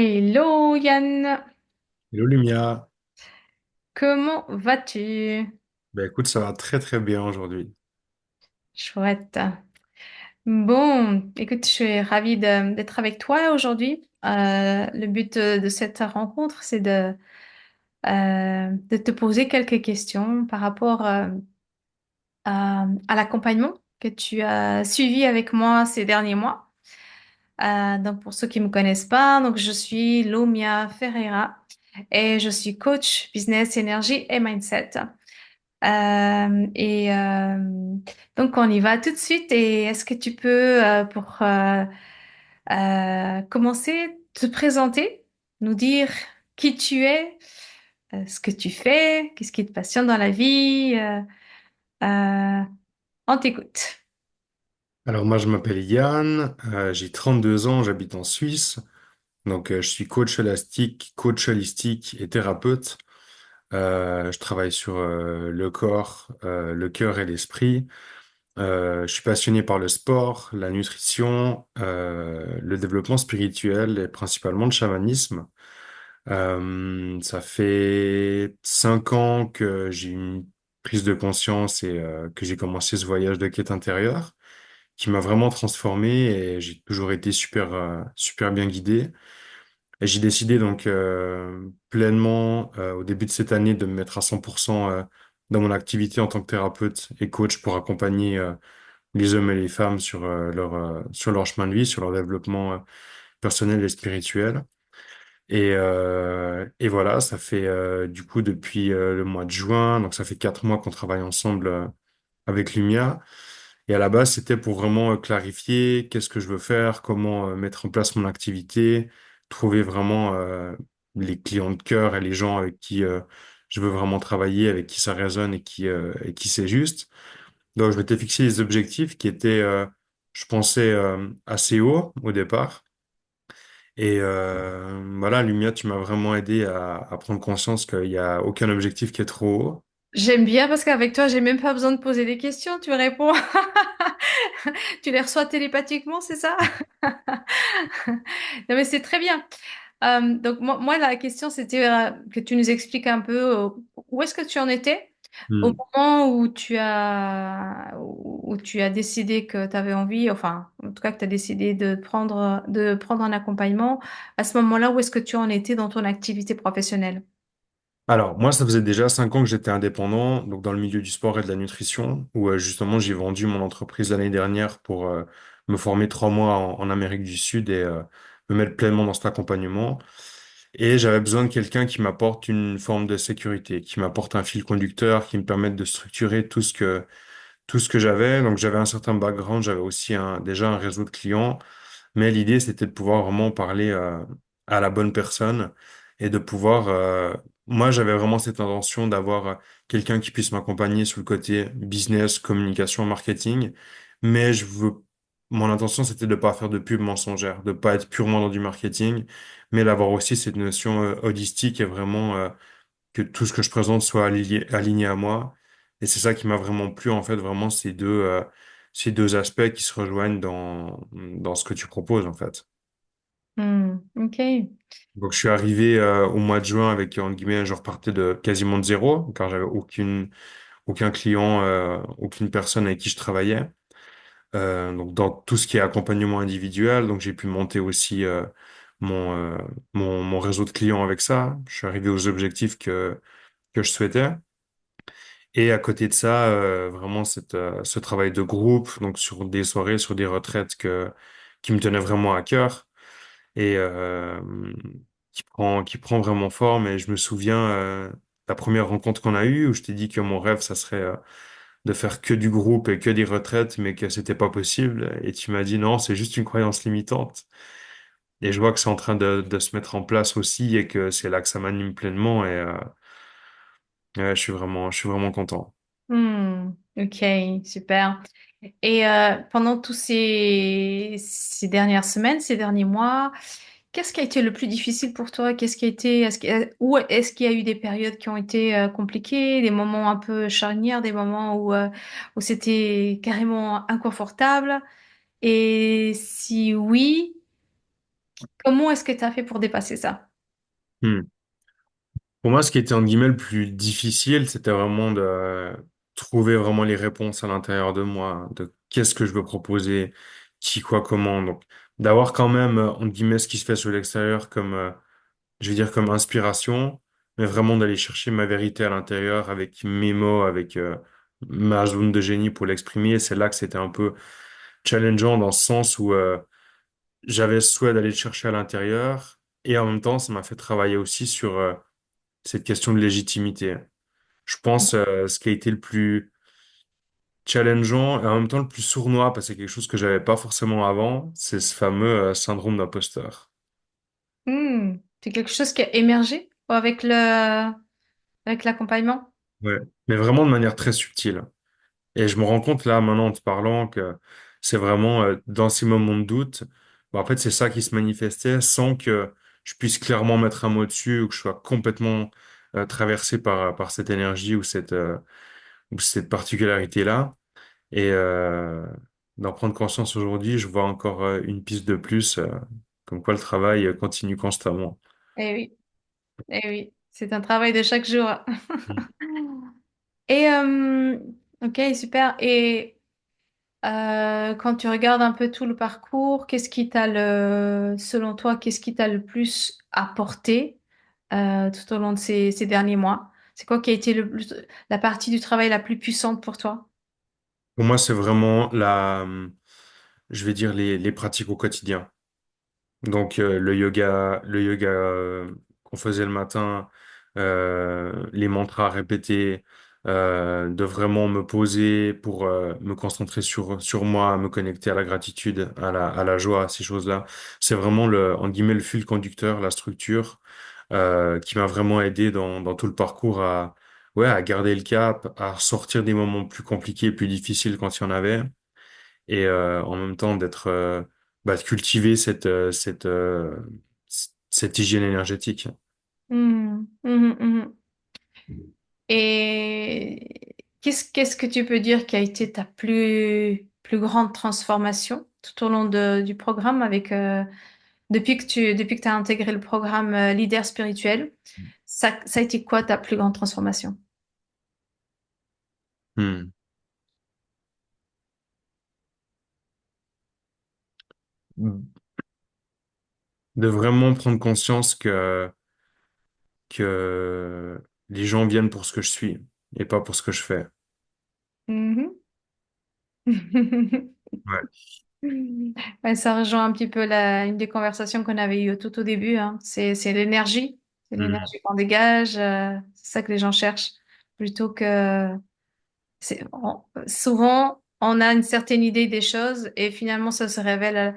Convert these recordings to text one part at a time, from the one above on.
Hello Yann, Hello Lumia. comment vas-tu? Ben écoute, ça va très très bien aujourd'hui. Chouette. Bon, écoute, je suis ravie d'être avec toi aujourd'hui. Le but de cette rencontre, c'est de te poser quelques questions par rapport à l'accompagnement que tu as suivi avec moi ces derniers mois. Donc, pour ceux qui me connaissent pas, donc je suis Lomia Ferreira et je suis coach business, énergie et mindset. Et donc on y va tout de suite. Et est-ce que tu peux, pour commencer, te présenter, nous dire qui tu es, ce que tu fais, qu'est-ce qui te passionne dans la vie? Euh, on t'écoute. Alors moi je m'appelle Yann, j'ai 32 ans, j'habite en Suisse. Donc je suis coach élastique, coach holistique et thérapeute. Je travaille sur le corps, le cœur et l'esprit. Je suis passionné par le sport, la nutrition, le développement spirituel et principalement le chamanisme. Ça fait 5 ans que j'ai eu une prise de conscience et que j'ai commencé ce voyage de quête intérieure qui m'a vraiment transformé et j'ai toujours été super bien guidé. Et j'ai décidé donc pleinement au début de cette année de me mettre à 100% dans mon activité en tant que thérapeute et coach pour accompagner les hommes et les femmes sur leur chemin de vie, sur leur développement personnel et spirituel. Et voilà, ça fait du coup depuis le mois de juin, donc ça fait 4 mois qu'on travaille ensemble avec Lumia. Et à la base, c'était pour vraiment clarifier qu'est-ce que je veux faire, comment mettre en place mon activité, trouver vraiment les clients de cœur et les gens avec qui je veux vraiment travailler, avec qui ça résonne et qui c'est juste. Donc, je m'étais fixé des objectifs qui étaient, je pensais, assez hauts au départ. Et voilà, Lumia, tu m'as vraiment aidé à prendre conscience qu'il n'y a aucun objectif qui est trop haut. J'aime bien parce qu'avec toi, j'ai même pas besoin de poser des questions, tu réponds. Tu les reçois télépathiquement, c'est ça? Non, mais c'est très bien. Donc moi, la question, c'était que tu nous expliques un peu où est-ce que tu en étais au Hmm. moment où tu as décidé que tu avais envie, enfin, en tout cas que tu as décidé de prendre un accompagnement. À ce moment-là, où est-ce que tu en étais dans ton activité professionnelle? Alors, moi, ça faisait déjà 5 ans que j'étais indépendant, donc dans le milieu du sport et de la nutrition, où justement j'ai vendu mon entreprise l'année dernière pour me former 3 mois en Amérique du Sud et me mettre pleinement dans cet accompagnement. Et j'avais besoin de quelqu'un qui m'apporte une forme de sécurité, qui m'apporte un fil conducteur, qui me permette de structurer tout ce que j'avais. Donc j'avais un certain background, j'avais aussi déjà un réseau de clients. Mais l'idée, c'était de pouvoir vraiment parler à la bonne personne et de pouvoir... moi, j'avais vraiment cette intention d'avoir quelqu'un qui puisse m'accompagner sur le côté business, communication, marketing. Mais mon intention, c'était de pas faire de pub mensongère, de pas être purement dans du marketing, mais d'avoir aussi cette notion holistique et vraiment que tout ce que je présente soit aligné à moi. Et c'est ça qui m'a vraiment plu, en fait, vraiment ces deux aspects qui se rejoignent dans ce que tu proposes, en fait. Hmm, ok. Donc, je suis arrivé au mois de juin avec, entre guillemets, je repartais de quasiment de zéro, car j'avais aucun client, aucune personne avec qui je travaillais. Donc, dans tout ce qui est accompagnement individuel, donc j'ai pu monter aussi mon, euh, mon réseau de clients avec ça. Je suis arrivé aux objectifs que je souhaitais. Et à côté de ça, vraiment ce travail de groupe, donc sur des soirées, sur des retraites qui me tenait vraiment à cœur et qui prend vraiment forme. Et je me souviens la première rencontre qu'on a eue où je t'ai dit que mon rêve, ça serait de faire que du groupe et que des retraites, mais que c'était pas possible. Et tu m'as dit non, c'est juste une croyance limitante. Et je vois que c'est en train de se mettre en place aussi et que c'est là que ça m'anime pleinement et ouais, je suis vraiment content. Hmm, ok, super. Et pendant tous ces dernières semaines, ces derniers mois, qu'est-ce qui a été le plus difficile pour toi? Qu'est-ce qui a été, ou est-ce qu'il y a eu des périodes qui ont été compliquées, des moments un peu charnières, des moments où c'était carrément inconfortable? Et si oui, Comment est-ce que tu as fait pour dépasser ça? Hmm. Pour moi, ce qui était en guillemets le plus difficile, c'était vraiment de trouver vraiment les réponses à l'intérieur de moi, de qu'est-ce que je veux proposer, qui, quoi, comment. Donc, d'avoir quand même, en guillemets, ce qui se fait sur l'extérieur comme, je vais dire, comme inspiration, mais vraiment d'aller chercher ma vérité à l'intérieur avec mes mots, avec ma zone de génie pour l'exprimer. Et c'est là que c'était un peu challengeant dans ce sens où j'avais ce souhait d'aller le chercher à l'intérieur et en même temps, ça m'a fait travailler aussi sur cette question de légitimité. Je pense ce qui a été le plus challengeant et en même temps le plus sournois, parce que c'est quelque chose que j'avais pas forcément avant, c'est ce fameux syndrome d'imposteur. C'est quelque chose qui a émergé avec l'accompagnement? Ouais. Mais vraiment de manière très subtile. Et je me rends compte là maintenant en te parlant que c'est vraiment dans ces moments de doute, en fait c'est ça qui se manifestait sans que je puisse clairement mettre un mot dessus ou que je sois complètement traversé par cette énergie ou cette particularité-là. Et d'en prendre conscience aujourd'hui, je vois encore une piste de plus, comme quoi le travail continue constamment. Eh oui, eh oui, c'est un travail de chaque jour. Mm. Et ok, super. Et quand tu regardes un peu tout le parcours, selon toi, qu'est-ce qui t'a le plus apporté tout au long de ces derniers mois? C'est quoi qui a été la partie du travail la plus puissante pour toi? Pour moi, c'est vraiment je vais dire les pratiques au quotidien. Donc le yoga qu'on faisait le matin, les mantras à répéter, de vraiment me poser pour me concentrer sur moi, me connecter à la gratitude, à la joie, à ces choses-là. C'est vraiment en guillemets le fil conducteur, la structure qui m'a vraiment aidé dans tout le parcours ouais, à garder le cap, à sortir des moments plus compliqués, plus difficiles quand il y en avait et en même temps de cultiver cette hygiène énergétique. Mhm, mhm, mhm. Et qu'est-ce que tu peux dire qui a été ta plus grande transformation tout au long du programme depuis que tu as intégré le programme Leader spirituel? Ça a été quoi ta plus grande transformation? Hmm. De vraiment prendre conscience que les gens viennent pour ce que je suis et pas pour ce que je fais. Mhm. Ouais. Ouais, ça rejoint un petit peu une des conversations qu'on avait eues tout au début, hein. C'est l'énergie. C'est Hmm. l'énergie qu'on dégage. C'est ça que les gens cherchent. Plutôt que... souvent, on a une certaine idée des choses et finalement, ça se révèle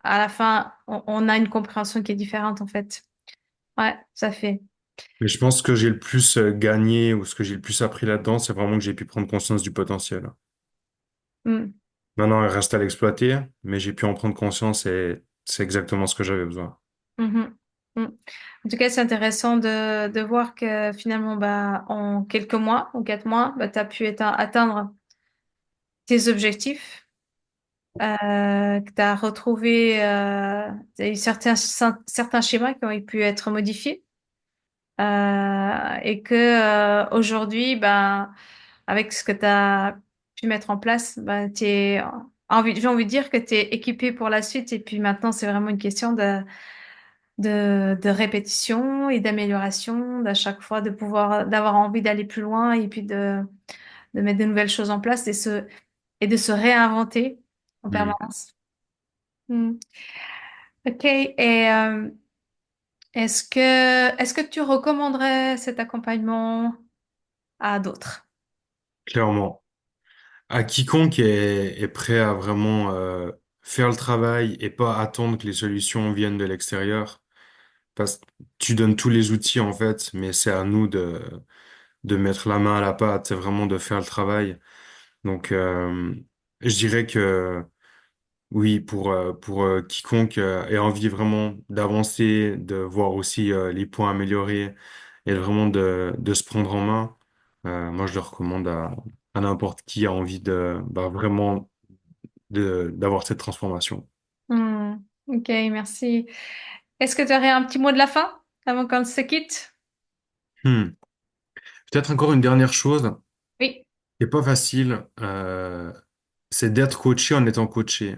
à la fin, on a une compréhension qui est différente en fait. Ouais, ça fait. Mais je pense que j'ai le plus gagné ou ce que j'ai le plus appris là-dedans, c'est vraiment que j'ai pu prendre conscience du potentiel. Mm, Maintenant, il reste à l'exploiter, mais j'ai pu en prendre conscience et c'est exactement ce que j'avais besoin. mhm, mm. En tout cas, c'est intéressant de voir que finalement, bah, en quelques mois ou 4 mois, bah, tu as pu atteindre tes objectifs, que tu as retrouvé, t'as eu certains schémas qui ont pu être modifiés et que aujourd'hui, bah, avec ce que tu as pu mettre en place, bah, j'ai envie de dire que tu es équipé pour la suite et puis maintenant, c'est vraiment une question de répétition et d'amélioration, d'à chaque fois d'avoir envie d'aller plus loin et puis de mettre de nouvelles choses en place et de se réinventer en Hmm. permanence. Hmm. Ok, et est-ce que tu recommanderais cet accompagnement à d'autres? Clairement. À quiconque est prêt à vraiment faire le travail et pas attendre que les solutions viennent de l'extérieur. Parce que tu donnes tous les outils en fait, mais c'est à nous de mettre la main à la pâte, c'est vraiment de faire le travail. Donc je dirais que oui, pour quiconque ait envie vraiment d'avancer, de voir aussi les points améliorés et vraiment de se prendre en main, moi je le recommande à n'importe qui a envie vraiment d'avoir cette transformation. Hmm. Ok, merci. Est-ce que tu aurais un petit mot de la fin avant qu'on se quitte? Hmm. Peut-être encore une dernière chose Oui. qui est pas facile, c'est d'être coaché en étant coaché.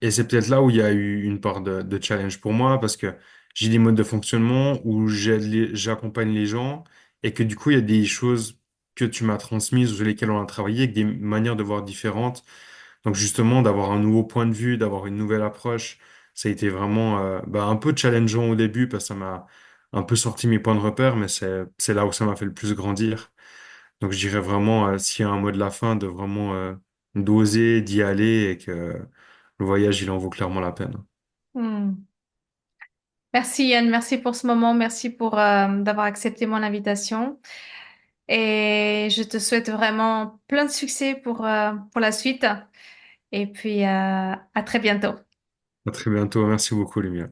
Et c'est peut-être là où il y a eu une part de challenge pour moi parce que j'ai des modes de fonctionnement où j'accompagne les gens et que du coup, il y a des choses que tu m'as transmises ou sur lesquelles on a travaillé avec des manières de voir différentes. Donc justement, d'avoir un nouveau point de vue, d'avoir une nouvelle approche, ça a été vraiment un peu challengeant au début parce que ça m'a un peu sorti mes points de repère, mais c'est là où ça m'a fait le plus grandir. Donc je dirais vraiment, s'il y a un mot de la fin, de vraiment d'oser, d'y aller et que le voyage, il en vaut clairement la peine. Hmm. Merci Yann, merci pour ce moment, merci pour d'avoir accepté mon invitation. Et je te souhaite vraiment plein de succès pour la suite. Et puis à très bientôt. À très bientôt. Merci beaucoup, Lumière.